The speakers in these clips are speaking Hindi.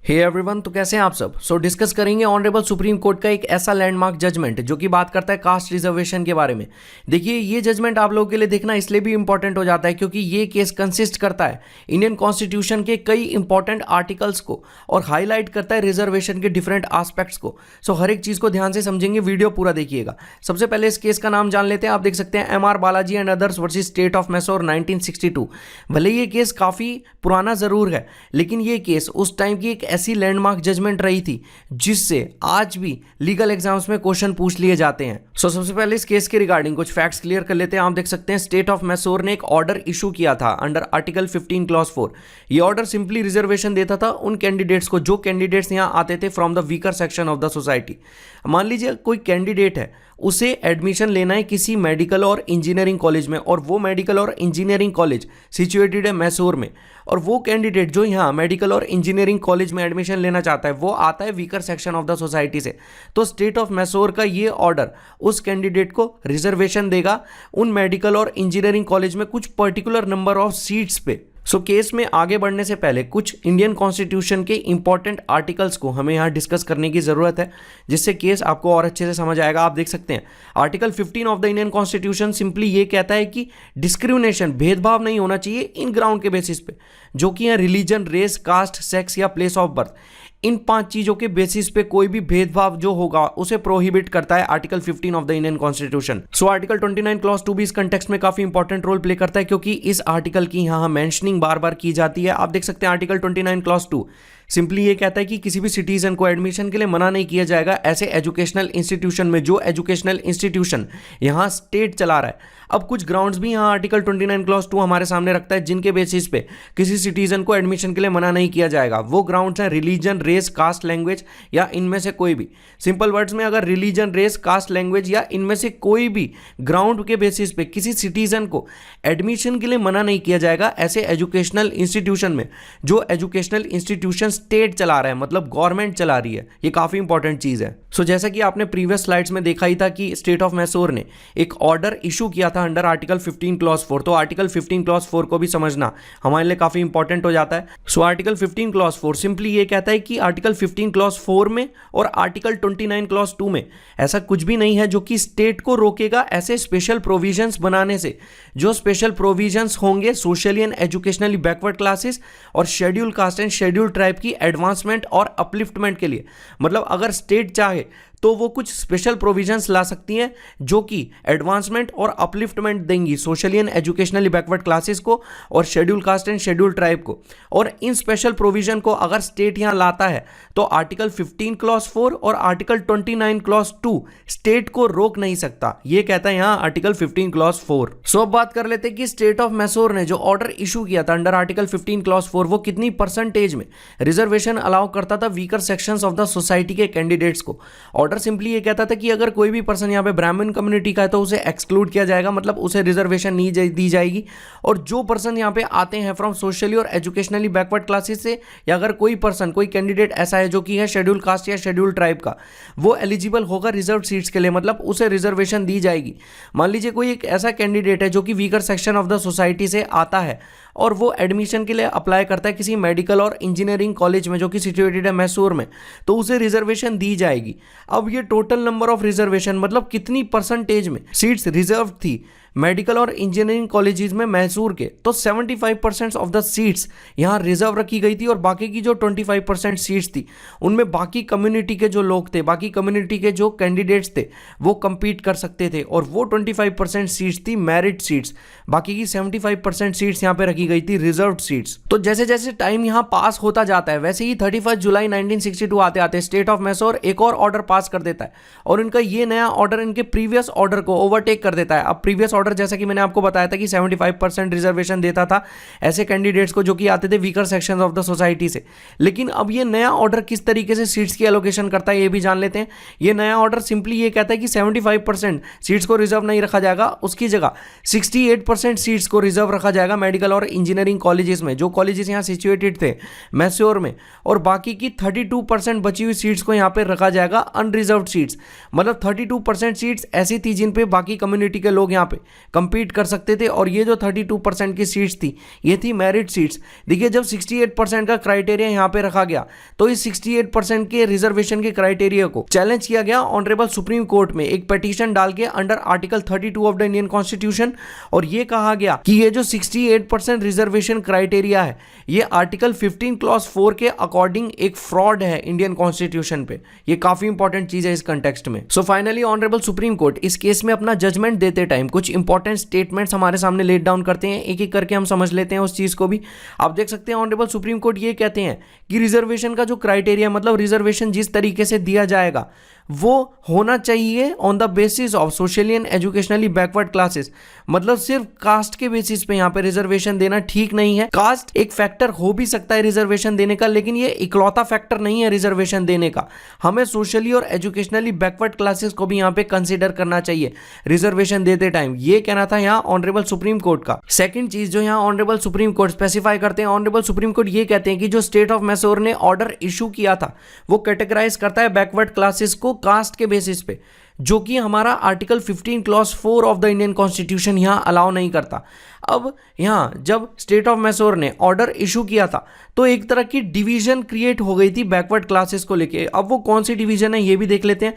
हे एवरीवन, तो कैसे हैं आप सब। डिस्कस करेंगे ऑनरेबल सुप्रीम कोर्ट का एक ऐसा लैंडमार्क जजमेंट जो कि बात करता है कास्ट रिजर्वेशन के बारे में। देखिए, ये जजमेंट आप लोगों के लिए देखना इसलिए भी इंपॉर्टेंट हो जाता है क्योंकि ये केस कंसिस्ट करता है इंडियन कॉन्स्टिट्यूशन के कई इंपॉर्टेंट आर्टिकल्स को और हाईलाइट करता है रिजर्वेशन के डिफरेंट आस्पेक्ट्स को। हर एक चीज़ को ध्यान से समझेंगे, वीडियो पूरा देखिएगा। सबसे पहले इस केस का नाम जान लेते हैं। आप देख सकते हैं MR Balaji and others versus state of Mysore 1962। भले ये केस काफ़ी पुराना ज़रूर है, लेकिन ये केस उस टाइम की एक ऐसी लैंडमार्क जजमेंट रही थी जिससे आज भी लीगल एग्जाम्स में क्वेश्चन पूछ लिए जाते हैं। सबसे पहले इस केस के रिगार्डिंग कुछ फैक्ट्स क्लियर कर लेते हैं। आप देख सकते हैं स्टेट ऑफ मैसूर ने एक ऑर्डर इशू किया था अंडर आर्टिकल 15 क्लॉज 4। ये ऑर्डर सिंपली रिजर्वेशन देता था उन कैंडिडेट्स को जो कैंडिडेट्स यहां आते थे from the weaker section of the society. मान लीजिए कोई कैंडिडेट है, उसे एडमिशन लेना है किसी मेडिकल और इंजीनियरिंग कॉलेज में, और वो मेडिकल और इंजीनियरिंग कॉलेज सिचुएटेड है मैसूर में, और वो कैंडिडेट जो यहाँ मेडिकल और इंजीनियरिंग कॉलेज में एडमिशन लेना चाहता है वो आता है weaker section of the society से। तो स्टेट ऑफ मैसूर का ये ऑर्डर उस कैंडिडेट को रिजर्वेशन देगा उन मेडिकल और इंजीनियरिंग कॉलेज में कुछ पर्टिकुलर नंबर ऑफ सीट्स पे। केस में आगे बढ़ने से पहले कुछ इंडियन कॉन्स्टिट्यूशन के इंपॉर्टेंट आर्टिकल्स को हमें यहाँ डिस्कस करने की जरूरत है, जिससे केस आपको और अच्छे से समझ आएगा। आप देख सकते हैं article 15 of the Indian constitution simply ये कहता है कि डिस्क्रिमिनेशन, भेदभाव नहीं होना चाहिए इन ग्राउंड के बेसिस पे, जो कि है रिलीजन, रेस, कास्ट, सेक्स या प्लेस ऑफ बर्थ। इन 5 चीजों के बेसिस पे कोई भी भेदभाव जो होगा उसे प्रोहिबिट करता है article 15 of the Indian constitution. Article 29 clause 2 भी इस कंटेक्स्ट में काफी इंपॉर्टेंट रोल प्ले करता है क्योंकि इस आर्टिकल की यहां मेंशनिंग बार बार की जाती है। आप देख सकते हैं आर्टिकल 29 क्लॉज 2 सिंपली ये कहता है कि किसी भी सिटीजन को एडमिशन के लिए मना नहीं किया जाएगा ऐसे एजुकेशनल इंस्टीट्यूशन में जो एजुकेशनल इंस्टीट्यूशन यहां स्टेट चला रहा है। अब कुछ ग्राउंड्स भी यहां आर्टिकल 29 क्लॉज 2 हमारे सामने रखता है जिनके बेसिस पे किसी सिटीजन को एडमिशन के लिए मना नहीं किया जाएगा। वो ग्राउंड्स हैं रिलीजन, रेस, कास्ट, लैंग्वेज या इनमें से कोई भी। सिंपल वर्ड्स में, अगर रिलीजन, रेस, कास्ट, लैंग्वेज या इनमें से कोई भी ग्राउंड के बेसिस पे किसी सिटीजन को एडमिशन के लिए मना नहीं किया जाएगा ऐसे एजुकेशनल इंस्टीट्यूशन में जो एजुकेशनल इंस्टीट्यूशन स्टेट चला रहा है, मतलब गवर्नमेंट चला रही है। ये काफी इंपॉर्टेंट चीज है। जैसा कि आपने प्रीवियस स्लाइड्स में देखा ही था कि स्टेट ऑफ मैसूर ने एक ऑर्डर इशू किया था अंडर आर्टिकल 15 क्लॉज 4। तो आर्टिकल 15 क्लॉज 4 को भी समझना हमारे लिए काफी इंपॉर्टेंट हो जाता है। आर्टिकल 15 क्लॉज 4 सिंपली ये कहता है कि आर्टिकल 15 क्लॉज 4 में और आर्टिकल 29 क्लॉज 2 में ऐसा कुछ भी नहीं है जो कि स्टेट को रोकेगा ऐसे स्पेशल प्रोविजंस बनाने से। जो स्पेशल प्रोविजंस होंगे socially and educationally backward classes और schedule caste and schedule tribe की एडवांसमेंट और अपलिफ्टमेंट के लिए। मतलब अगर स्टेट चाहे तो वो कुछ स्पेशल प्रोविजंस ला सकती हैं जो कि एडवांसमेंट और अपलिफ्टमेंट देंगी socially and educationally backward classes को और schedule caste and schedule tribe को। और इन स्पेशल प्रोविजन को अगर स्टेट यहां लाता है तो आर्टिकल 15 क्लॉज 4 और आर्टिकल 29 क्लॉज 2 स्टेट को रोक नहीं सकता। ये कहता है यहां आर्टिकल 15 क्लॉज 4। अब बात कर लेते हैं कि स्टेट ऑफ मैसूर ने जो ऑर्डर इशू किया था अंडर आर्टिकल 15 क्लॉज 4 वो कितनी परसेंटेज में रिजर्वेशन अलाउ करता था weaker sections of the society के कैंडिडेट्स को। ऑर्डर सिंपली ये कहता था कि अगर कोई भी पर्सन यहाँ पे ब्राह्मण कम्युनिटी का है तो उसे एक्सक्लूड किया जाएगा, मतलब उसे रिजर्वेशन नहीं दी जाएगी। और जो पर्सन यहाँ पे आते हैं फ्रॉम सोशली और एजुकेशनली बैकवर्ड क्लासेस से, या अगर कोई पर्सन, कोई कैंडिडेट ऐसा है जो कि है शेड्यूल कास्ट या शेड्यूल ट्राइब का, वो एलिजिबल होगा रिजर्व सीट्स के लिए, मतलब उसे रिजर्वेशन दी जाएगी। मान लीजिए कोई एक ऐसा कैंडिडेट है जो कि weaker section of the society से आता है और वो एडमिशन के लिए अप्लाई करता है किसी मेडिकल और इंजीनियरिंग कॉलेज में जो कि सिचुएटेड है मैसूर में, तो उसे रिजर्वेशन दी जाएगी। अब ये टोटल नंबर ऑफ रिजर्वेशन मतलब कितनी परसेंटेज में सीट्स रिजर्व थी मेडिकल और इंजीनियरिंग कॉलेजेस में मैसूर के, तो 75% ऑफ द सीट्स यहाँ रिजर्व रखी गई थी और बाकी की जो 25% सीट्स थी उनमें बाकी कम्युनिटी के जो लोग थे, बाकी कम्युनिटी के जो कैंडिडेट्स थे वो compete कर सकते थे। और वो 25% सीट्स थी मेरिट सीट्स, बाकी की 75% सीट्स यहाँ पे रखी गई थी रिजर्व सीट्स। तो जैसे जैसे टाइम यहाँ पास होता जाता है वैसे ही 31 जुलाई 1962 आते आते स्टेट ऑफ मैसूर एक और ऑर्डर पास कर देता है और इनका ये नया ऑर्डर इनके प्रीवियस ऑर्डर को ओवरटेक कर देता है। अब प्रीवियस ऑर्डर जैसा कि मैंने आपको बताया था कि 75% रिजर्वेशन देता था ऐसे कैंडिडेट्स को जो कि आते थे weaker sections of the society से, लेकिन अब ये नया ऑर्डर किस तरीके से सीट्स की एलोकेशन करता है ये भी जान लेते हैं। ये नया ऑर्डर सिंपली ये कहता है कि 75% सीट्स को रिजर्व नहीं रखा जाएगा, उसकी जगह 68% सीट्स को रिजर्व रखा जाएगा मेडिकल और इंजीनियरिंग कॉलेजेस में, जो कॉलेजेस यहाँ सिचुएटेड थे मैसूर में, और बाकी की 32% बची हुई सीट्स को यहाँ पे रखा जाएगा अनरिजर्व्ड सीट्स। मतलब 32% सीट्स ऐसी थी जिन पे बाकी कम्युनिटी के लोग यहाँ पे compete कर सकते थे। और ये जो 32% की सीट्स थी ये थी मेरिट सीट्स। देखिए जब 68% का क्राइटेरिया यहाँ पे रखा गया तो इस 68% के रिजर्वेशन के क्राइटेरिया को चैलेंज किया गया ऑनरेबल सुप्रीम कोर्ट में एक पिटीशन डाल के under article 32 of the Indian constitution. और ये कहा गया कि ये जो 68% रिजर्वेशन क्राइटेरिया है ये आर्टिकल 15 क्लॉज 4 के अकॉर्डिंग एक फ्रॉड है इंडियन कॉन्स्टिट्यूशन पे। ये काफी इंपॉर्टेंट चीज है इस कंटेक्स्ट में। So finally honourable supreme court इस केस में अपना जजमेंट देते टाइम कुछ इंपॉर्टेंट स्टेटमेंट्स हमारे सामने लेट डाउन करते हैं, एक एक करके हम समझ लेते हैं उस चीज को भी। आप देख सकते हैं ऑनरेबल सुप्रीम कोर्ट ये कहते हैं कि रिजर्वेशन का जो क्राइटेरिया मतलब रिजर्वेशन जिस तरीके से दिया जाएगा वो होना चाहिए on the basis of socially and educationally backward classes. मतलब सिर्फ कास्ट के बेसिस पे यहाँ पे रिजर्वेशन देना ठीक नहीं है। कास्ट एक फैक्टर हो भी सकता है रिजर्वेशन देने का, लेकिन ये इकलौता फैक्टर नहीं है रिजर्वेशन देने का। हमें सोशली और एजुकेशनली बैकवर्ड क्लासेस को भी यहाँ पे कंसिडर करना चाहिए रिजर्वेशन देते टाइम। ये कहना था यहाँ ऑनरेबल सुप्रीम कोर्ट का। सेकंड चीज जो यहाँ ऑनरेबल सुप्रीम कोर्ट स्पेसिफाई करते हैं, ऑनरेबल सुप्रीम कोर्ट ये कहते हैं कि जो स्टेट ऑफ मैसूर ने ऑर्डर इशू किया था वो कैटेगराइज करता है बैकवर्ड क्लासेस को कास्ट के बेसिस पे, जो कि हमारा article 15 clause 4 of the Indian constitution यहां अलाउ नहीं करता। अब यहां जब स्टेट ऑफ मैसूर ने ऑर्डर इशू किया था तो एक तरह की डिवीजन क्रिएट हो गई थी बैकवर्ड क्लासेस को लेके। अब वो कौन सी डिवीजन है ये भी देख लेते हैं।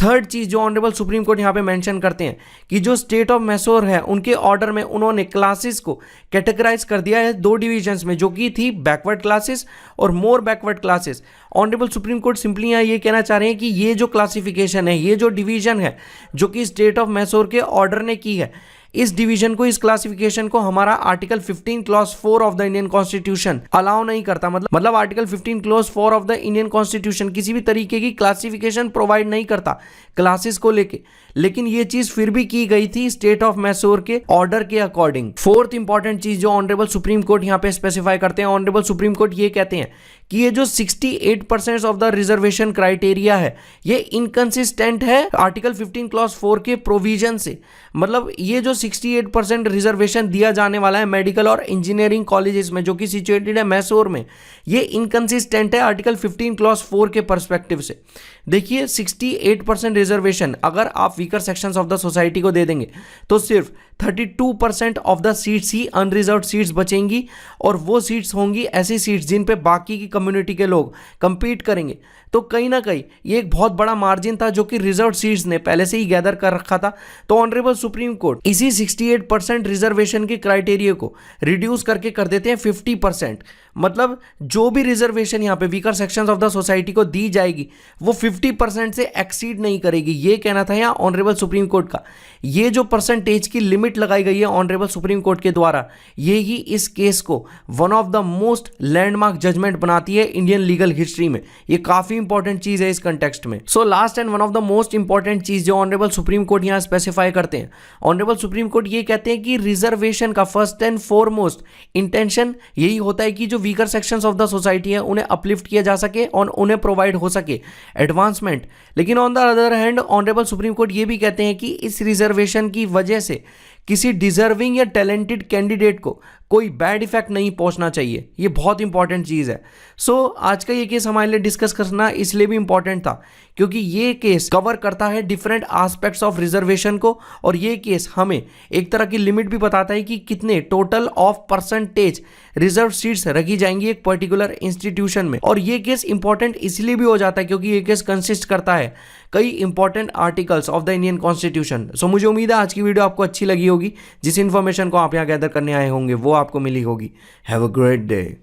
थर्ड चीज जो ऑनरेबल सुप्रीम कोर्ट यहां पे मेंशन करते हैं कि जो स्टेट ऑफ मैसूर है उनके ऑर्डर में उन्होंने क्लासेस को कैटेगराइज कर दिया है दो डिवीजन्स में, जो कि थी बैकवर्ड क्लासेस और more backward classes. Honourable supreme court simply यहां ये कहना चाह रहे हैं कि ये जो क्लासिफिकेशन है, ये जो डिवीजन है जो कि स्टेट ऑफ मैसूर के ऑर्डर ने की है, इस डिवीजन को, इस क्लासिफिकेशन को हमारा article 15 clause 4 of the Indian constitution allow नहीं करता। मतलब article 15 clause 4 of the Indian constitution किसी भी तरीके की क्लासिफिकेशन प्रोवाइड नहीं करता क्लासेस को लेके, लेकिन ये चीज फिर भी की गई थी स्टेट ऑफ मैसूर के ऑर्डर के अकॉर्डिंग। फोर्थ इंपॉर्टेंट चीज जो ऑनरेबल सुप्रीम कोर्ट यहां पे स्पेसिफाई करते हैं, ऑनरेबल सुप्रीम कोर्ट ये कहते हैं कि ये जो 68% ऑफ द रिजर्वेशन क्राइटेरिया है ये इनकंसिस्टेंट है आर्टिकल 15 क्लॉज 4 के प्रोविजन से। मतलब ये जो 68% रिजर्वेशन दिया जाने वाला है मेडिकल और इंजीनियरिंग कॉलेजेस में जो कि सिचुएटेड है मैसूर में, ये इनकंसिस्टेंट है आर्टिकल 15 क्लॉज 4 के पर्सपेक्टिव से। देखिए 68% रिजर्वेशन अगर आप weaker sections of the society को दे देंगे तो सिर्फ 32% ऑफ द सीट्स ही अनरिजर्व सीट्स बचेंगी, और वो सीट्स होंगी ऐसी सीट्स जिन पे बाकी की कम्युनिटी के लोग कंपीट करेंगे। तो कहीं ना कहीं ये एक बहुत बड़ा मार्जिन था जो कि रिजर्व सीट्स ने पहले से ही गैदर कर रखा था। तो ऑनरेबल सुप्रीम कोर्ट इसी 68% रिजर्वेशन के क्राइटेरिया को रिड्यूस करके कर देते हैं 50%। मतलब जो भी रिजर्वेशन यहाँ पे weaker sections of the society को दी जाएगी वो 50% से एक्सीड नहीं करेगी। ये कहना था यहाँ ऑनरेबल सुप्रीम कोर्ट का। ये जो परसेंटेज की लिमिट लगाई गई है ऑनरेबल सुप्रीम कोर्ट के द्वारा, ये ही इस केस को one of the most landmark judgement बनाती है इंडियन लीगल हिस्ट्री में। ये काफी इंपॉर्टेंट चीज है इस कंटेक्स्ट में। So last and one of the most important चीज जो ऑनरेबल सुप्रीम कोर्ट यहां स्पेसिफाई करते हैं, ऑनरेबल सुप्रीम कोर्ट ये कहते हैं कि रिजर्वेशन का फर्स्ट एंड फॉरमोस्ट इंटेंशन यही होता है कि जो weaker sections of the society है उन्हें अपलिफ्ट किया जा सके और उन्हें प्रोवाइड हो सके एडवांसमेंट। लेकिन on the other hand honourable supreme court ये भी कहते हैं कि इस रिजर्वेशन की वजह से किसी डिजर्विंग या टैलेंटेड कैंडिडेट को कोई बैड इफेक्ट नहीं पहुंचना चाहिए। ये बहुत इंपॉर्टेंट चीज़ है। सो आज का ये केस हमारे लिए डिस्कस करना इसलिए भी इंपॉर्टेंट था क्योंकि ये केस कवर करता है डिफरेंट एस्पेक्ट्स ऑफ रिजर्वेशन को, और ये केस हमें एक तरह की लिमिट भी बताता है कि कितने total of percentage reserve seats रखी जाएंगी एक पर्टिकुलर इंस्टीट्यूशन में। और ये केस इंपॉर्टेंट इसलिए भी हो जाता है क्योंकि ये केस कंसिस्ट करता है कई important articles of the Indian constitution. So मुझे उम्मीद है आज की वीडियो आपको अच्छी लगी होगी। जिस इन्फॉर्मेशन को आप यहाँ गैदर करने आए होंगे वो आपको मिली होगी। Have a great day.